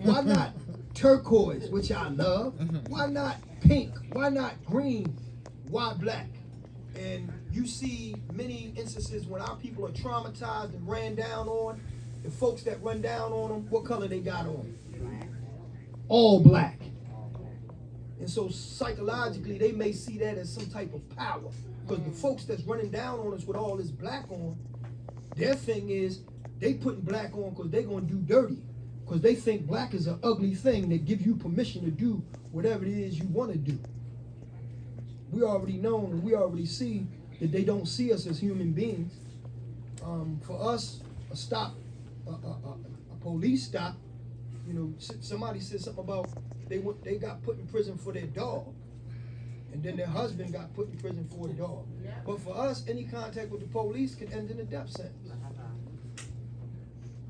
Why not turquoise, which I love? Why not pink? Why not green? Why black? And you see many instances when our people are traumatized and ran down on, the folks that run down on them, what color they got on? All black. And so psychologically, they may see that as some type of power. Because the folks that's running down on us with all this black on, their thing is they putting black on because they're going to do dirty. Because they think black is an ugly thing that gives you permission to do whatever it is you want to do. We already know and we already see that they don't see us as human beings. For us, a police stop, you know, somebody said something about they got put in prison for their dog, and then their husband got put in prison for a dog. But for us, any contact with the police can end in a death sentence.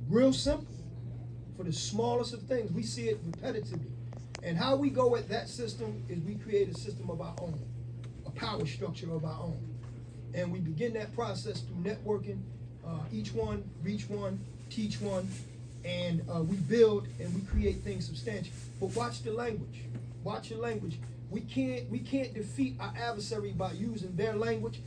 Real simple. For the smallest of things, we see it repetitively. And how we go at that system is we create a system of our own, a power structure of our own. And we begin that process through networking, each one, reach one, teach one, and we build and we create things substantial. But watch the language. Watch your language. We can't defeat our adversary by using their language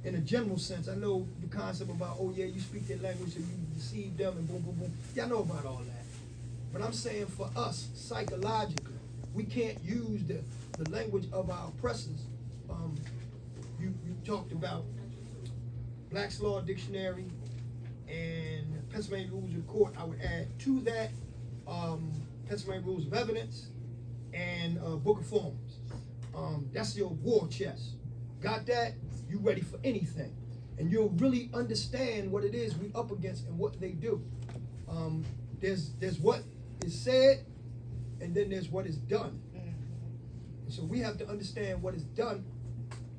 in a general sense. I know the concept about, oh yeah, you speak their language and you deceive them and boom, boom, boom. Y'all know about all that. But I'm saying for us, psychologically, we can't use the language of our oppressors. You talked about Black's Law Dictionary and Pennsylvania Rules of Court. I would add to that Pennsylvania Rules of Evidence and Book of Forms. That's your war chest. Got that? You ready for anything. And you'll really understand what it is we up against and what they do. There's what is said, and then there's what is done. And so we have to understand what is done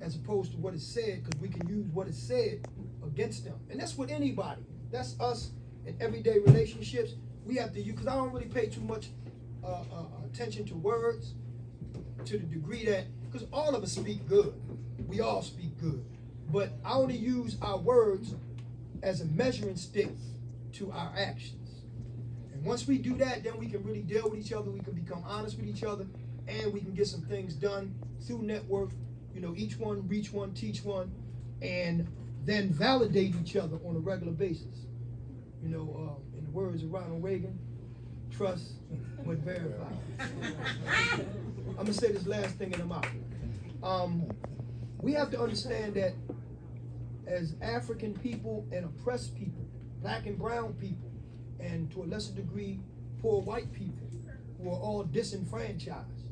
as opposed to what is said, because we can use what is said against them. And that's with anybody. That's us in everyday relationships. We have to use, because I don't really pay too much attention to words to the degree that, because all of us speak good. We all speak good. But I only use our words as a measuring stick to our actions. And once we do that, then we can really deal with each other. We can become honest with each other, and we can get some things done through network. You know, each one, reach one, teach one, and then validate each other on a regular basis. You know, in the words of Ronald Reagan, trust but verify. I'm gonna say this last thing in the mouth. We have to understand that as African people and oppressed people, black and brown people, and to a lesser degree, poor white people who are all disenfranchised,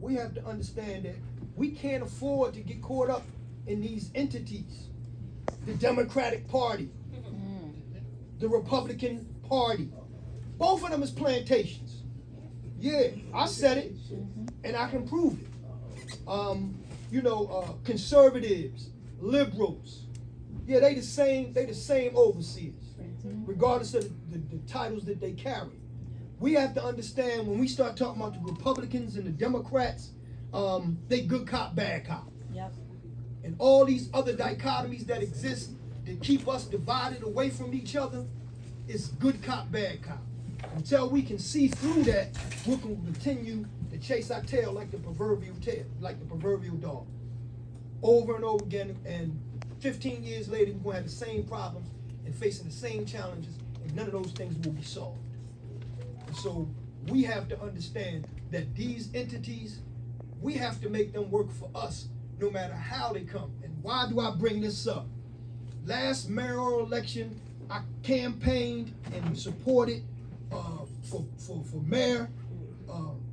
we have to understand that we can't afford to get caught up in these entities. The Democratic Party, the Republican Party, both of them is plantations. Yeah, I said it, and I can prove it. You know, conservatives, liberals, yeah, they the same overseers, regardless of the titles that they carry. We have to understand when we start talking about the Republicans and the Democrats, they good cop, bad cop. Yep. And all these other dichotomies that exist that keep us divided away from each other, it's good cop, bad cop. Until we can see through that, we can continue to chase our tail like the proverbial dog. Over and over again, and 15 years later, we're gonna have the same problems and facing the same challenges, and none of those things will be solved. And so we have to understand that these entities, we have to make them work for us, no matter how they come. And why do I bring this up? Last mayoral election, I campaigned and supported for Mayor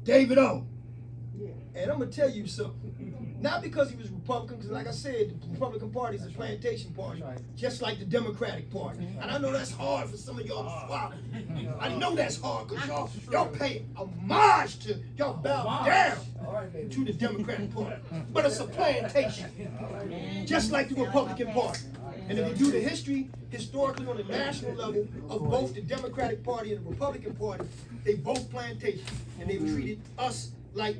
David O. And I'm gonna tell you something. Not because he was Republican, because like I said, the Republican Party is a plantation party, just like the Democratic Party. And I know that's hard for some of y'all to swallow. I know that's hard because y'all pay homage to, y'all bow down to the Democratic Party. But it's a plantation, just like the Republican Party. And if you do the history, historically on the national level of both the Democratic Party and the Republican Party, they both plantations. And they've treated us like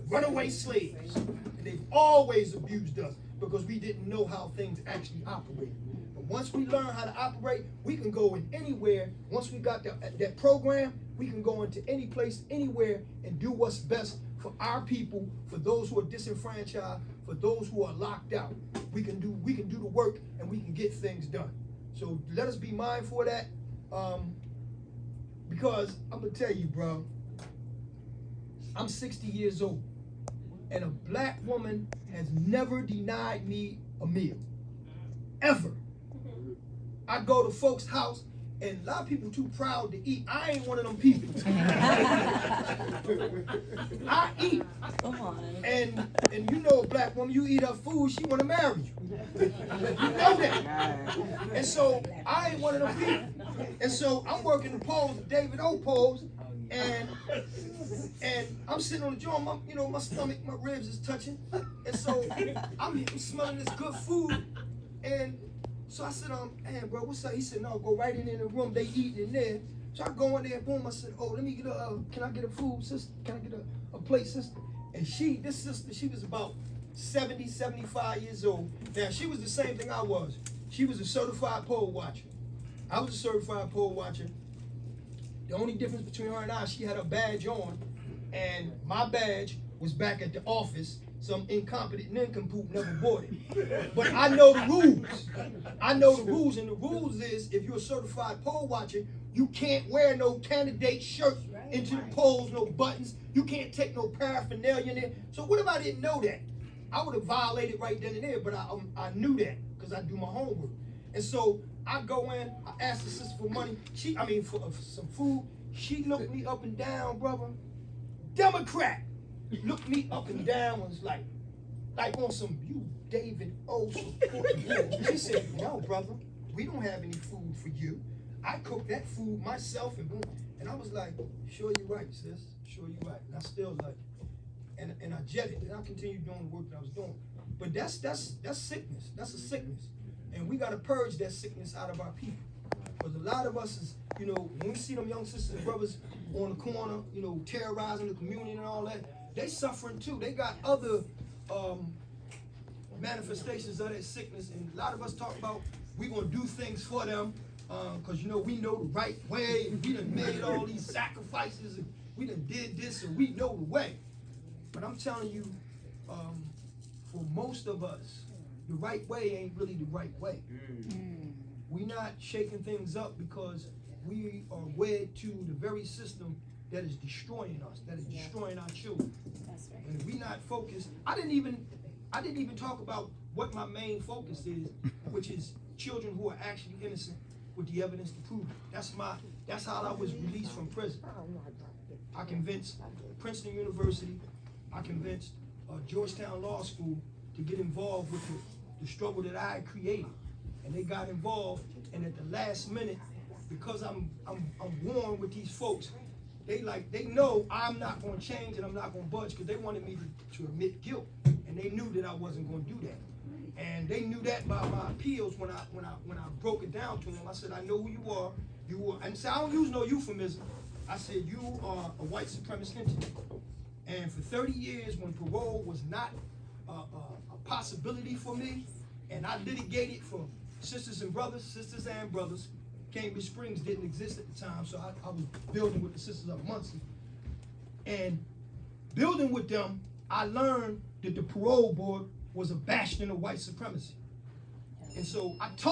runaway slaves. And they've always abused us because we didn't know how things actually operate. But once we learn how to operate, we can go in anywhere. Once we got that program, we can go into any place, anywhere, and do what's best for our people, for those who are disenfranchised, for those who are locked out. We can do the work, and we can get things done. So let us be mindful of that, because I'm gonna tell you, bro, I'm 60 years old, and a black woman has never denied me a meal, ever. I go to folks' house, and a lot of people too proud to eat. I ain't one of them people. I eat. Come on. And you know a black woman, you eat her food, she wanna marry you. You know that. And so I ain't one of them people. And so I'm working the poles, the David O poles, and I'm sitting on the joint, my stomach, my ribs is touching. And so I'm smelling this good food, and so I said, man, bro, what's up? He said, no, go right in the room, they eating in there. So I go in there, boom, I said, oh, let me get can I get a food, sister? Can I get a plate, sister? And this sister, she was about 70, 75 years old. Now, she was the same thing I was. She was a certified pole watcher. I was a certified pole watcher. The only difference between her and I, she had a badge on, and my badge was back at the office. Some incompetent nincompoop never bought it. But I know the rules. I know the rules, and the rules is if you're a certified pole watcher, you can't wear no candidate shirt into the poles, no buttons. You can't take no paraphernalia in there. So what if I didn't know that? I would have violated right then and there, but I knew that because I do my homework. And so I go in, I ask the sister for money. For some food. She looked me up and down, brother. Democrat. Looked me up and down, was like on some you David O support. She said, no, brother, we don't have any food for you. I cooked that food myself, and I was like, sure you're right, sis. Sure you're right. And I still like it. And I jetted, and I continued doing the work that I was doing. But that's sickness. That's a sickness. And we gotta purge that sickness out of our people. Because a lot of us is, when we see them young sisters and brothers on the corner, terrorizing the community and all that, they suffering too. They got other manifestations of that sickness, and a lot of us talk about we gonna do things for them because we know the right way, and we done made all these sacrifices, and we done did this, and we know the way. But I'm telling you, for most of us, the right way ain't really the right way. We not shaking things up because we are wed to the very system that is destroying us, that is destroying our children. That's right. And if we not focused, I didn't even talk about what my main focus is, which is children who are actually innocent with the evidence to prove it. That's how I was released from prison. I convinced Princeton University, I convinced Georgetown Law School to get involved with the struggle that I had created. And they got involved, and at the last minute, because I'm warm with these folks, they know I'm not going to change and I'm not going to budge because they wanted me to admit guilt, and they knew that I wasn't going to do that, and they knew that by my appeals when I broke it down to them. I said, I know who you are. And so I don't use no euphemism. I said you are a white supremacist entity, and for 30 years when parole was not a possibility for me, and I litigated for sisters and brothers. Cambridge Springs didn't exist at the time, so I was building with the Sisters of Muncie. And building with them, I learned that the parole board was a bastion of white supremacy. And so I told